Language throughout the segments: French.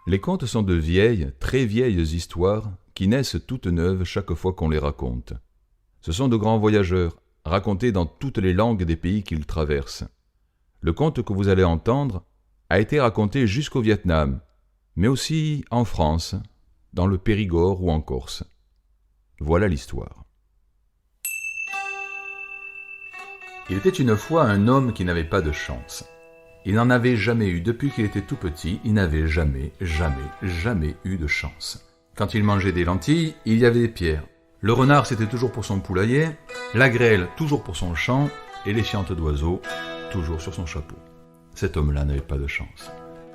Les contes sont de vieilles, très vieilles histoires qui naissent toutes neuves chaque fois qu'on les raconte. Ce sont de grands voyageurs, racontés dans toutes les langues des pays qu'ils traversent. Le conte que vous allez entendre a été raconté jusqu'au Vietnam, mais aussi en France, dans le Périgord ou en Corse. Voilà l'histoire. Il était une fois un homme qui n'avait pas de chance. Il n'en avait jamais eu. Depuis qu'il était tout petit, il n'avait jamais eu de chance. Quand il mangeait des lentilles, il y avait des pierres. Le renard, c'était toujours pour son poulailler, la grêle, toujours pour son champ, et les fientes d'oiseaux, toujours sur son chapeau. Cet homme-là n'avait pas de chance.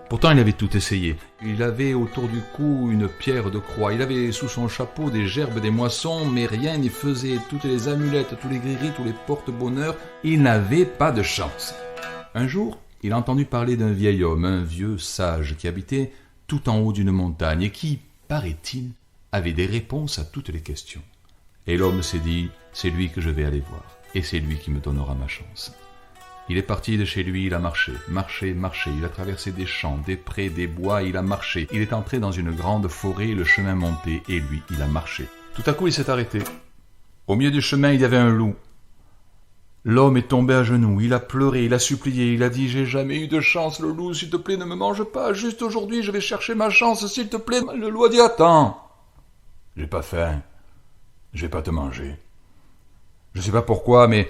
Pourtant, il avait tout essayé. Il avait autour du cou une pierre de croix. Il avait sous son chapeau des gerbes, des moissons, mais rien n'y faisait. Toutes les amulettes, tous les gris-gris, tous les porte-bonheur, il n'avait pas de chance. Un jour, il a entendu parler d'un vieil homme, un vieux sage, qui habitait tout en haut d'une montagne et qui, paraît-il, avait des réponses à toutes les questions. Et l'homme s'est dit, c'est lui que je vais aller voir, et c'est lui qui me donnera ma chance. Il est parti de chez lui, il a marché, il a traversé des champs, des prés, des bois, il a marché. Il est entré dans une grande forêt, le chemin montait, et lui, il a marché. Tout à coup, il s'est arrêté. Au milieu du chemin, il y avait un loup. L'homme est tombé à genoux, il a pleuré, il a supplié, il a dit « J'ai jamais eu de chance, le loup, s'il te plaît, ne me mange pas, juste aujourd'hui, je vais chercher ma chance, s'il te plaît. » Le loup a dit « Attends, j'ai pas faim, je vais pas te manger. Je sais pas pourquoi, mais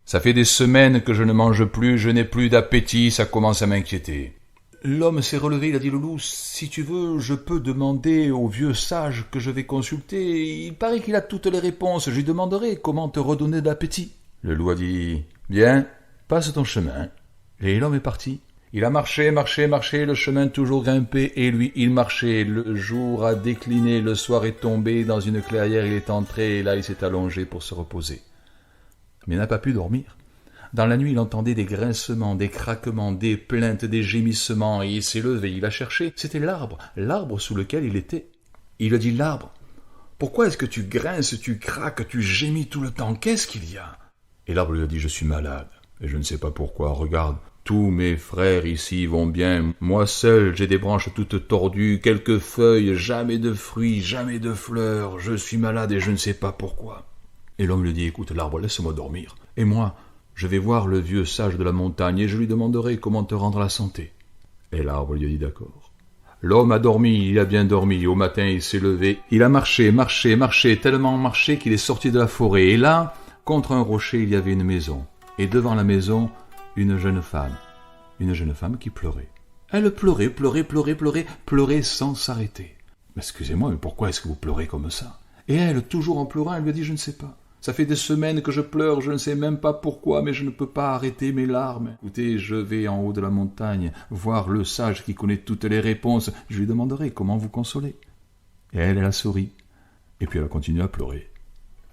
ça fait des semaines que je ne mange plus, je n'ai plus d'appétit, ça commence à m'inquiéter. » L'homme s'est relevé, il a dit « Le loup, si tu veux, je peux demander au vieux sage que je vais consulter, il paraît qu'il a toutes les réponses, je lui demanderai comment te redonner de l'appétit. » Le loup a dit « Bien, passe ton chemin. » Et l'homme est parti. Il a marché, le chemin toujours grimpé, et lui, il marchait. Le jour a décliné, le soir est tombé, dans une clairière il est entré, et là il s'est allongé pour se reposer. Mais il n'a pas pu dormir. Dans la nuit, il entendait des grincements, des craquements, des plaintes, des gémissements, et il s'est levé, il a cherché. C'était l'arbre sous lequel il était. Il a dit « L'arbre, pourquoi est-ce que tu grinces, tu craques, tu gémis tout le temps? Qu'est-ce qu'il y a ?» Et l'arbre lui a dit « Je suis malade, et je ne sais pas pourquoi. Regarde, tous mes frères ici vont bien. Moi seul, j'ai des branches toutes tordues, quelques feuilles, jamais de fruits, jamais de fleurs. Je suis malade et je ne sais pas pourquoi. » Et l'homme lui dit « Écoute, l'arbre, laisse-moi dormir. Et moi, je vais voir le vieux sage de la montagne et je lui demanderai comment te rendre la santé. » Et l'arbre lui a dit « D'accord. » L'homme a dormi, il a bien dormi. Au matin, il s'est levé. Il a marché, tellement marché qu'il est sorti de la forêt. Et là, contre un rocher, il y avait une maison. Et devant la maison, une jeune femme qui pleurait. Elle pleurait sans s'arrêter. « Excusez-moi, mais pourquoi est-ce que vous pleurez comme ça ?» Et elle, toujours en pleurant, elle lui a dit « Je ne sais pas. Ça fait des semaines que je pleure, je ne sais même pas pourquoi, mais je ne peux pas arrêter mes larmes. Écoutez, je vais en haut de la montagne, voir le sage qui connaît toutes les réponses. Je lui demanderai comment vous consoler. » Et elle a souri. Et puis elle a continué à pleurer.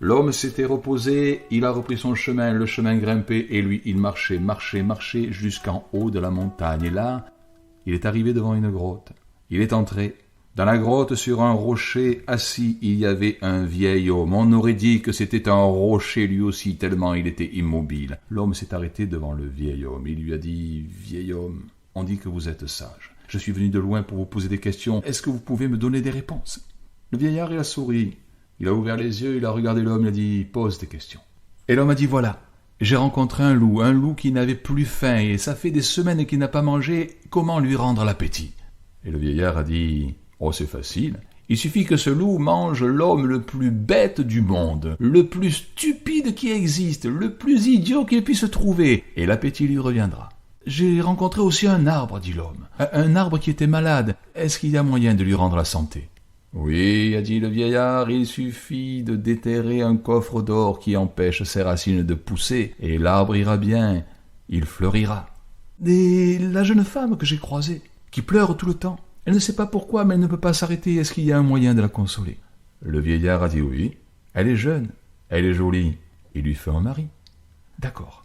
L'homme s'était reposé, il a repris son chemin, le chemin grimpé, et lui, il marchait jusqu'en haut de la montagne. Et là, il est arrivé devant une grotte. Il est entré. Dans la grotte, sur un rocher, assis, il y avait un vieil homme. On aurait dit que c'était un rocher lui aussi, tellement il était immobile. L'homme s'est arrêté devant le vieil homme. Il lui a dit « Vieil homme, on dit que vous êtes sage. Je suis venu de loin pour vous poser des questions. Est-ce que vous pouvez me donner des réponses ?» Le vieillard, il a souri. Il a ouvert les yeux, il a regardé l'homme, il a dit « Pose des questions. » Et l'homme a dit « Voilà, j'ai rencontré un loup qui n'avait plus faim, et ça fait des semaines qu'il n'a pas mangé, comment lui rendre l'appétit ?» Et le vieillard a dit « Oh, c'est facile, il suffit que ce loup mange l'homme le plus bête du monde, le plus stupide qui existe, le plus idiot qu'il puisse trouver, et l'appétit lui reviendra. » J'ai rencontré aussi un arbre, dit l'homme, un arbre qui était malade, est-ce qu'il y a moyen de lui rendre la santé ? Oui, a dit le vieillard, il suffit de déterrer un coffre d'or qui empêche ses racines de pousser, et l'arbre ira bien, il fleurira. Et la jeune femme que j'ai croisée, qui pleure tout le temps, elle ne sait pas pourquoi, mais elle ne peut pas s'arrêter, est-ce qu'il y a un moyen de la consoler? Le vieillard a dit oui, elle est jeune, elle est jolie, il lui fait un mari. D'accord.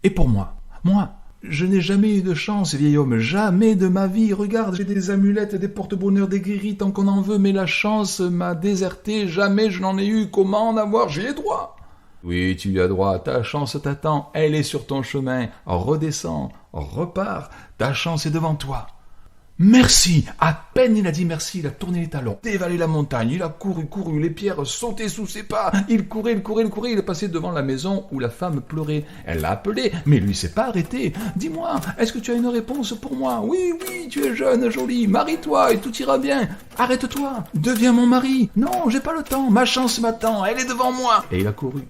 Et pour moi, je n'ai jamais eu de chance, vieil homme, jamais de ma vie. Regarde, j'ai des amulettes, des porte-bonheur, des guéris, tant qu'on en veut, mais la chance m'a déserté, jamais je n'en ai eu. Comment en avoir? J'y ai droit. Oui, tu y as droit, ta chance t'attend, elle est sur ton chemin. Redescends, repars, ta chance est devant toi. Merci. À peine il a dit merci, il a tourné les talons, dévalé la montagne, il a couru, les pierres sautaient sous ses pas, il courait, il est passé devant la maison où la femme pleurait. Elle l'a appelé, mais lui s'est pas arrêté. Dis-moi, est-ce que tu as une réponse pour moi? Oui, tu es jeune, jolie, marie-toi et tout ira bien. Arrête-toi, deviens mon mari. Non, j'ai pas le temps, ma chance m'attend, elle est devant moi. Et il a couru,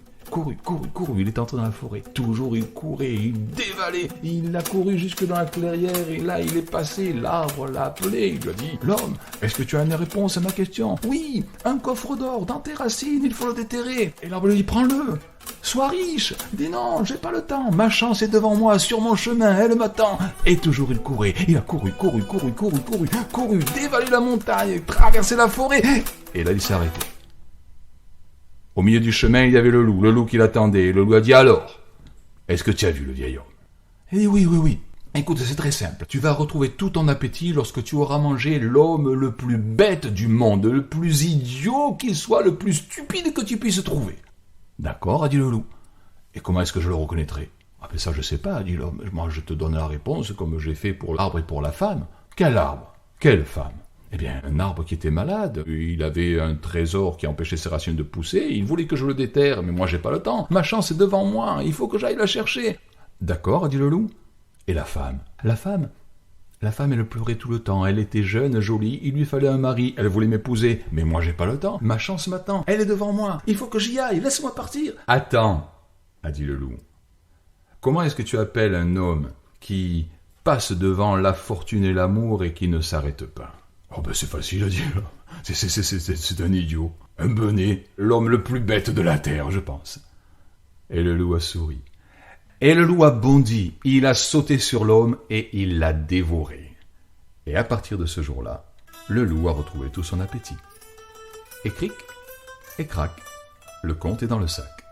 il est entré dans la forêt. Toujours il courait, il dévalait, il a couru jusque dans la clairière et là il est passé, l'arbre l'a appelé, il lui a dit: l'homme, est-ce que tu as une réponse à ma question? Oui, un coffre d'or dans tes racines, il faut le déterrer. Et l'arbre lui dit: prends-le, sois riche. Dis non, j'ai pas le temps, ma chance est devant moi, sur mon chemin, elle m'attend. Et toujours il courait, il a couru, dévalé la montagne, traversé la forêt, et là il s'est arrêté. Au milieu du chemin, il y avait le loup qui l'attendait. Le loup a dit: alors, est-ce que tu as vu le vieil homme? Il dit: oui. Écoute, c'est très simple. Tu vas retrouver tout ton appétit lorsque tu auras mangé l'homme le plus bête du monde, le plus idiot qu'il soit, le plus stupide que tu puisses trouver. D'accord, a dit le loup. Et comment est-ce que je le reconnaîtrai? Ah ben ça je sais pas, a dit l'homme. Moi je te donne la réponse comme j'ai fait pour l'arbre et pour la femme. Quel arbre? Quelle femme? Eh bien, un arbre qui était malade, il avait un trésor qui empêchait ses racines de pousser, il voulait que je le déterre, mais moi j'ai pas le temps, ma chance est devant moi, il faut que j'aille la chercher. D'accord, a dit le loup. Et la femme? La femme, elle pleurait tout le temps, elle était jeune, jolie, il lui fallait un mari, elle voulait m'épouser, mais moi j'ai pas le temps, ma chance m'attend, elle est devant moi, il faut que j'y aille, laisse-moi partir. Attends, a dit le loup. Comment est-ce que tu appelles un homme qui passe devant la fortune et l'amour et qui ne s'arrête pas? Oh ben c'est facile à dire, c'est un idiot, un bonnet, l'homme le plus bête de la terre, je pense. Et le loup a souri. Et le loup a bondi, il a sauté sur l'homme et il l'a dévoré. Et à partir de ce jour-là, le loup a retrouvé tout son appétit. Et cric, et crac, le compte est dans le sac.